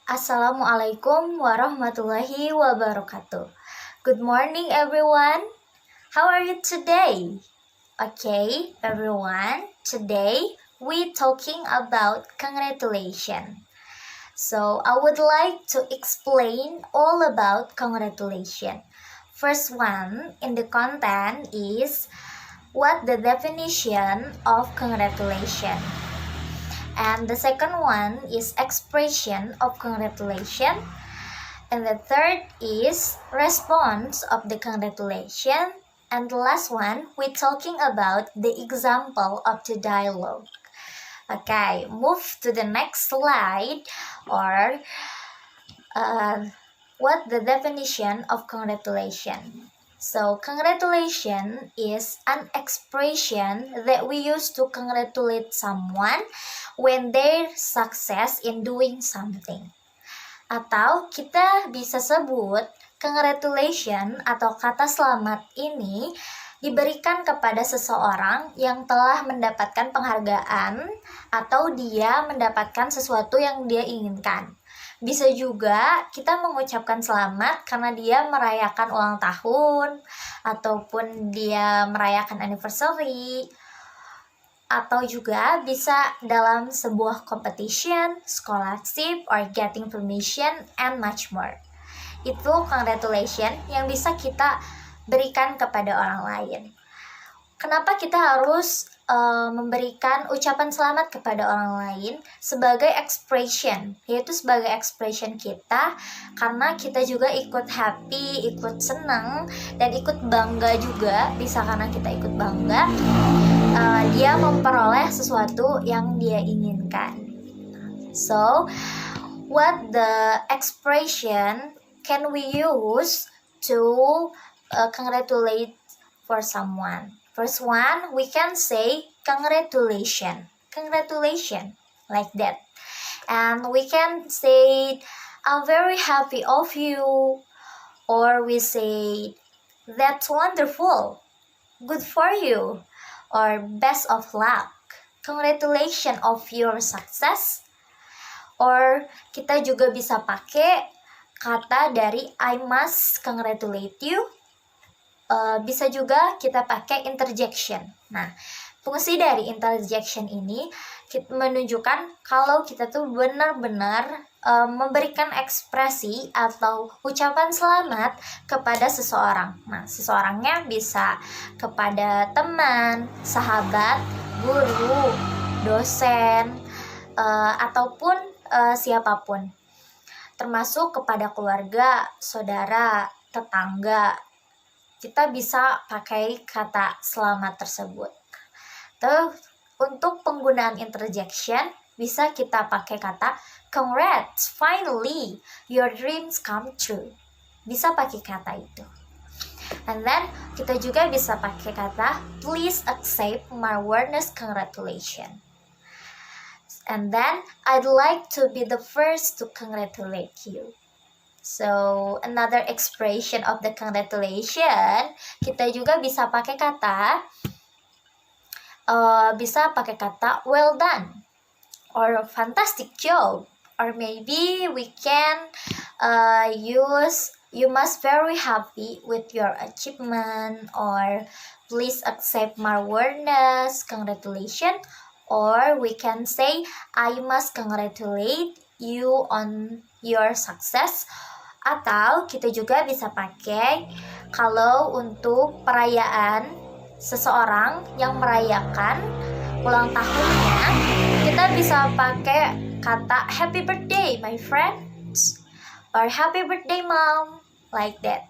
Assalamualaikum warahmatullahi wabarakatuh. Good morning, everyone. How are you today? Okay, everyone. Today we talking about congratulations. So I would like to explain all about congratulations. First one in the content is what the definition of congratulation. And the second one is expression of congratulation. And the third is response of the congratulation. And the last one, we're talking about the example of the dialogue. Okay, move to the next slide or what the definition of congratulation. So, congratulation is an expression that we use to congratulate someone when they're success in doing something. Atau kita bisa sebut congratulation atau kata selamat ini diberikan kepada seseorang yang telah mendapatkan penghargaan atau dia mendapatkan sesuatu yang dia inginkan. Bisa juga kita mengucapkan selamat karena dia merayakan ulang tahun ataupun dia merayakan anniversary, atau juga bisa dalam sebuah competition, scholarship, or getting permission, and much more. Itu congratulation yang bisa kita berikan kepada orang lain. Kenapa kita harus memberikan ucapan selamat kepada orang lain sebagai expression, yaitu sebagai expression kita, karena kita juga ikut happy, ikut senang, dan ikut bangga juga, bisa karena kita ikut bangga dia memperoleh sesuatu yang dia inginkan. So, what the expression can we use to congratulate for someone? First one, we can say congratulations, like that. And we can say, I'm very happy of you, or we say, that's wonderful, good for you, or best of luck, congratulations of your success. Or kita juga bisa pakai kata dari I must congratulate you. Bisa juga kita pakai interjection. Nah, fungsi dari interjection ini menunjukkan kalau kita tuh benar-benar memberikan ekspresi atau ucapan selamat kepada seseorang. Nah, seseorangnya bisa kepada teman, sahabat, guru, dosen, ataupun siapapun. Termasuk kepada keluarga, saudara, tetangga. Kita bisa pakai kata selamat tersebut. Terus untuk penggunaan interjection bisa kita pakai kata congrats, finally your dreams come true. Bisa pakai kata itu. And then kita juga bisa pakai kata please accept my warmest congratulations. And then I'd like to be the first to congratulate you. So, another expression of the congratulation, kita juga bisa pakai kata well done, or fantastic job, or maybe we can use you must very happy with your achievement, or please accept my warmest congratulations, or we can say I must congratulate you on your success. Atau kita juga bisa pakai kalau untuk perayaan seseorang yang merayakan ulang tahunnya, kita bisa pakai kata happy birthday my friends, or happy birthday mom, like that.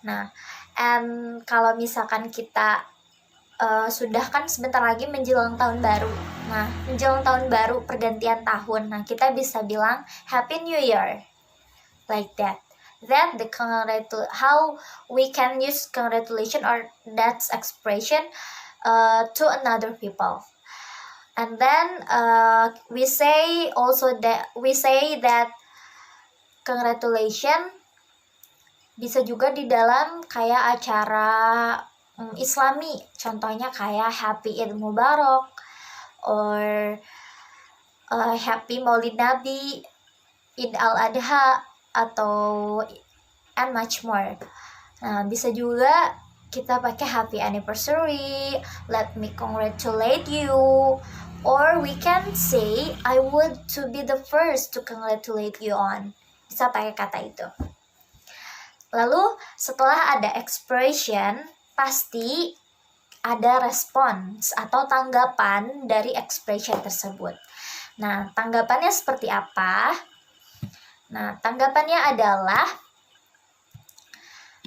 Nah, and kalau misalkan kita sudah kan sebentar lagi menjelang tahun baru. Nah, menjelang tahun baru, pergantian tahun. Nah, kita bisa bilang Happy New Year, like that. That how we can use congratulation or that's expression to another people. And then we say that congratulation bisa juga di dalam kayak acara Islami, contohnya kayak Happy Eid Mubarak or Happy Maulid Nabi, Id al-Adha atau and much more. Nah, bisa juga kita pakai happy anniversary, let me congratulate you, or we can say I would to be the first to congratulate you on. Bisa pakai kata itu. Lalu setelah ada expression, pasti ada respons atau tanggapan dari expression tersebut. Nah, tanggapannya seperti apa? Nah, tanggapannya adalah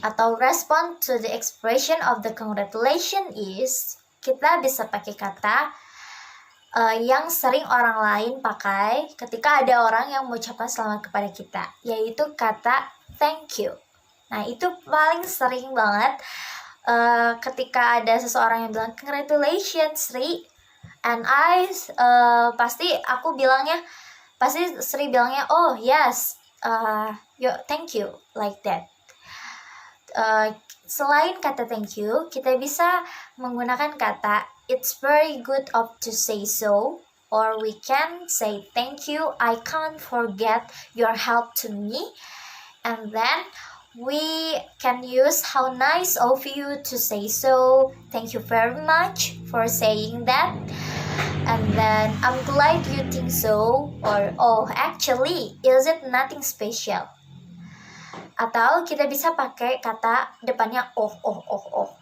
atau respond to the expression of the congratulation is, kita bisa pakai kata yang sering orang lain pakai ketika ada orang yang mengucapkan selamat kepada kita, yaitu kata thank you. Nah, itu paling sering banget ketika ada seseorang yang bilang congratulations Sri, and pasti Sri bilangnya oh yes, thank you, like that. Selain kata thank you, kita bisa menggunakan kata it's very good of to say so, or we can say thank you, I can't forget your help to me, and then we can use how nice of you to say so, thank you very much for saying that, and then I'm glad you think so, or oh actually is it nothing special. Atau kita bisa pakai kata depannya oh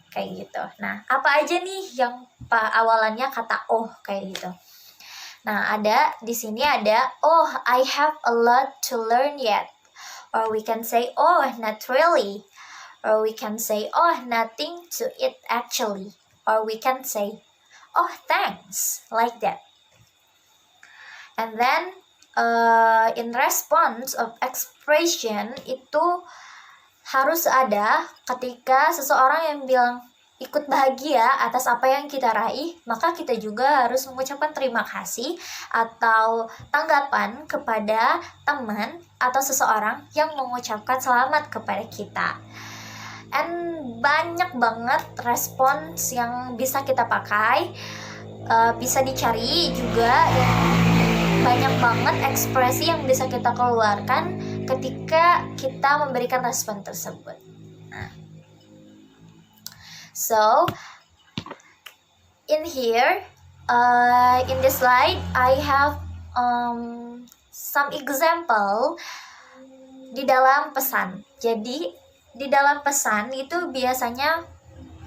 kayak gitu. Nah, apa aja nih yang awalannya kata oh kayak gitu. Nah, di sini ada oh I have a lot to learn yet. Or we can say oh not really. Or we can say oh nothing to eat actually. Or we can say oh thanks, like that. And then in response of expression itu harus ada ketika seseorang yang bilang ikut bahagia atas apa yang kita raih, maka kita juga harus mengucapkan terima kasih atau tanggapan kepada teman atau seseorang yang mengucapkan selamat kepada kita. And banyak banget respons yang bisa kita pakai, bisa dicari juga, dan banyak banget ekspresi yang bisa kita keluarkan ketika kita memberikan respon tersebut. Nah, so in here, in this slide, I have some example di dalam pesan. Jadi di dalam pesan itu biasanya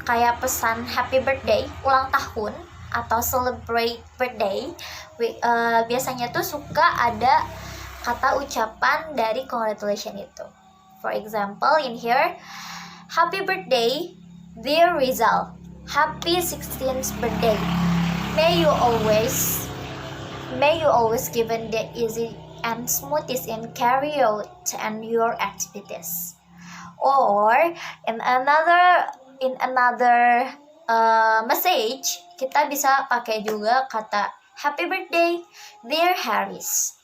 kayak pesan happy birthday, ulang tahun, atau celebrate birthday, biasanya tuh suka ada kata ucapan dari congratulation itu. For example, in here, happy birthday dear Rizal, happy 16th birthday, may you always given the easy and smoothest in carry out and your activities. Or in another message, kita bisa pakai juga kata happy birthday dear Harris,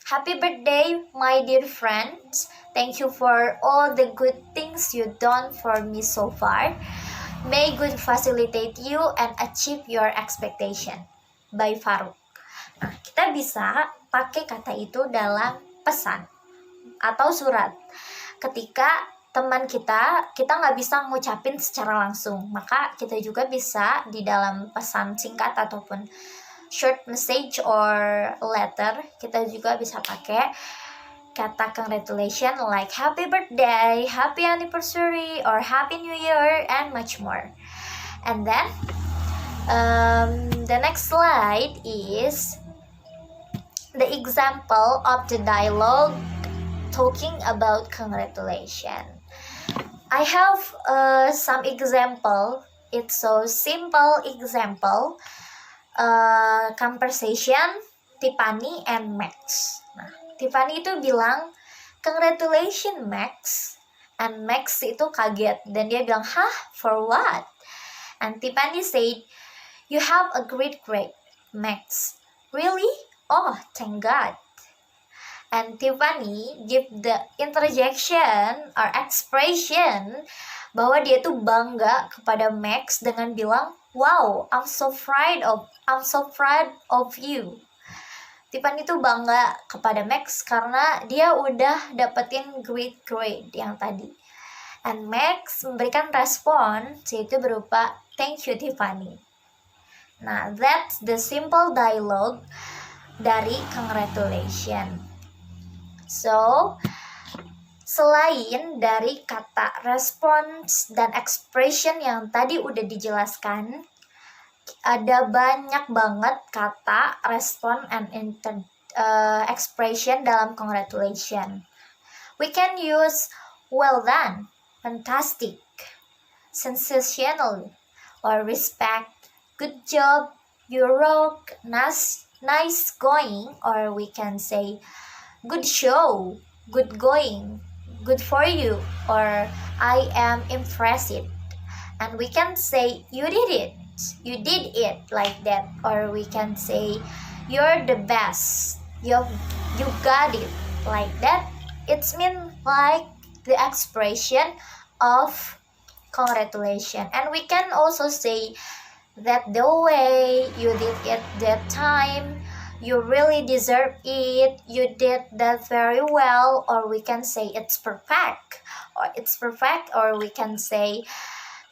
happy birthday my dear friends, thank you for all the good things you done for me so far, may good facilitate you and achieve your expectation, by Faruk. Nah, kita bisa pakai kata itu dalam pesan atau surat ketika teman kita nggak bisa ngucapin secara langsung, maka kita juga bisa di dalam pesan singkat ataupun short message or letter, kita juga bisa pakai kata congratulation like happy birthday, happy anniversary, or happy new year, and much more. And then the next slide is the example of the dialogue talking about congratulation. I have some example. It's so simple example. Conversation Tiffany and Max. Nah, Tiffany itu bilang congratulations Max, and Max itu kaget dan dia bilang hah, for what? And Tiffany said you have a great grade Max. Really? Oh, thank God. And Tiffany give the interjection or expression bahwa dia tuh bangga kepada Max dengan bilang, wow, I'm so proud of you. Tiffany tuh bangga kepada Max karena dia udah dapetin great grade yang tadi. And Max memberikan respon yaitu berupa thank you Tiffany. Nah, that's the simple dialogue dari congratulation. So, selain dari kata response dan expression yang tadi udah dijelaskan, ada banyak banget kata respon and expression dalam congratulation. We can use well done, fantastic, sensational, or respect, good job, you rock, nice going, or we can say good show, good going, good for you, or I am impressed. And we can say you did it like that, or we can say you're the best, you got it like that. It's mean like the expression of congratulation. And we can also say that the way you did it that time, you really deserve it, you did that very well, or we can say it's perfect, or we can say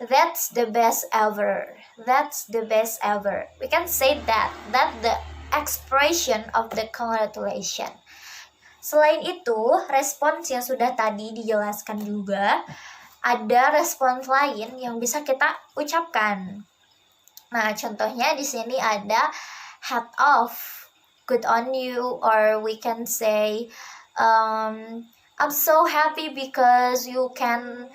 that's the best ever. We can say that the expression of the congratulation. Selain itu, respons yang sudah tadi dijelaskan juga, ada respons lain yang bisa kita ucapkan. Nah, contohnya di sini ada hat off, good on you, or we can say I'm so happy because you can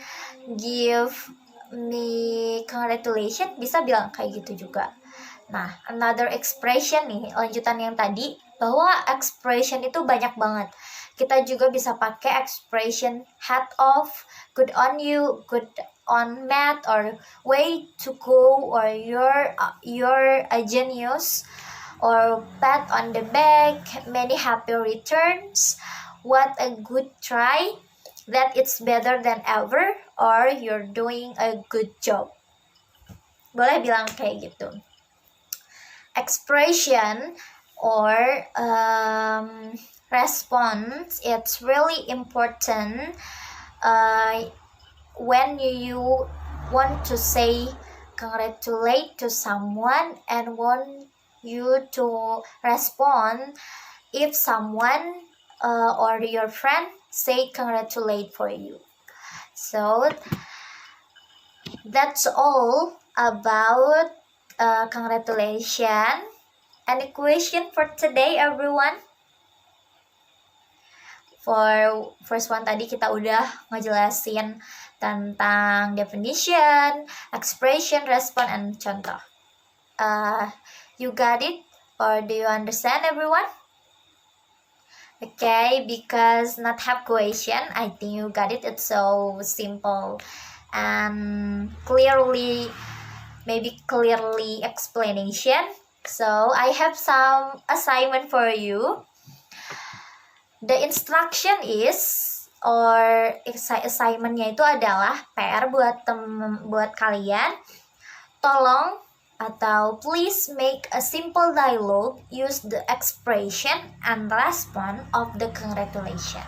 give me congratulations, bisa bilang kayak gitu juga. Nah, another expression nih, lanjutan yang tadi, bahwa expression itu banyak banget. Kita juga bisa pakai expression hat off, good on you, good on math, or way to go, or you're a genius, or pat on the back, many happy returns, what a good try, that it's better than ever, or you're doing a good job. Boleh bilang kayak gitu. Expression or response, it's really important when you want to say congratulate to someone and want you to respond if someone or your friend say congratulate for you. So that's all about congratulation. Any question for today, everyone? For first one tadi kita udah ngejelasin tentang definition, expression, respon, and contoh. You got it? Or do you understand, everyone? Okay, because not have question, I think you got it. It's so simple and clearly explanation. So I have some assignment for you. The instruction is, or assignmentnya itu adalah PR buat kalian. Tolong atau please make a simple dialogue, use the expression and response of the congratulation.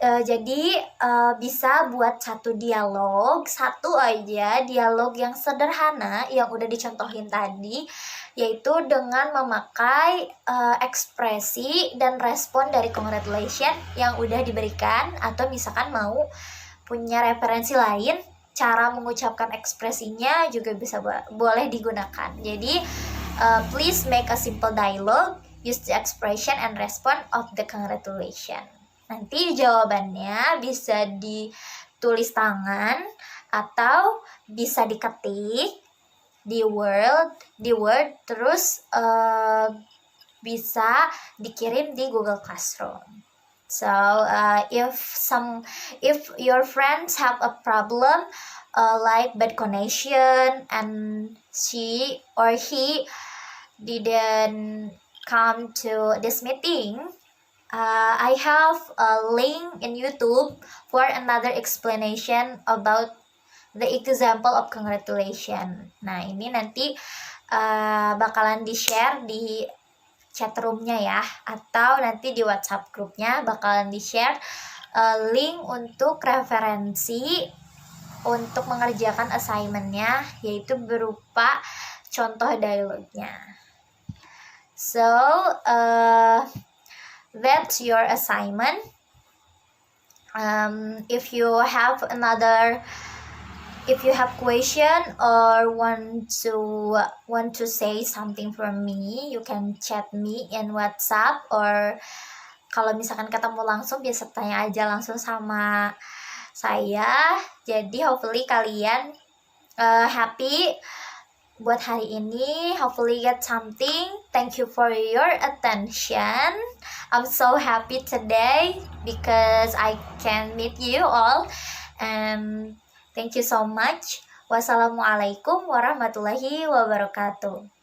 Jadi bisa buat satu aja dialog yang sederhana yang udah dicontohin tadi, yaitu dengan memakai ekspresi dan respon dari congratulation yang udah diberikan, atau misalkan mau punya referensi lain, cara mengucapkan ekspresinya juga bisa boleh digunakan. Jadi please make a simple dialogue, use the expression and respond of the congratulation. Nanti jawabannya bisa ditulis tangan atau bisa diketik di word terus bisa dikirim di Google Classroom. So if your friends have a problem like bad connection and she or he didn't come to this meeting, I have a link in YouTube for another explanation about the example of congratulation. Nah, ini nanti bakalan di-share di chatroomnya ya, atau nanti di WhatsApp grupnya bakalan di-share link untuk referensi untuk mengerjakan assignmentnya, yaitu berupa contoh dialognya. So that's your assignment. If you have question or want to say something from me, you can chat me in WhatsApp, or kalau misalkan ketemu langsung biasa tanya aja langsung sama saya. Jadi hopefully kalian happy buat hari ini, hopefully get something. Thank you for your attention. I'm so happy today because I can meet you all, and thank you so much. Wassalamualaikum warahmatullahi wabarakatuh.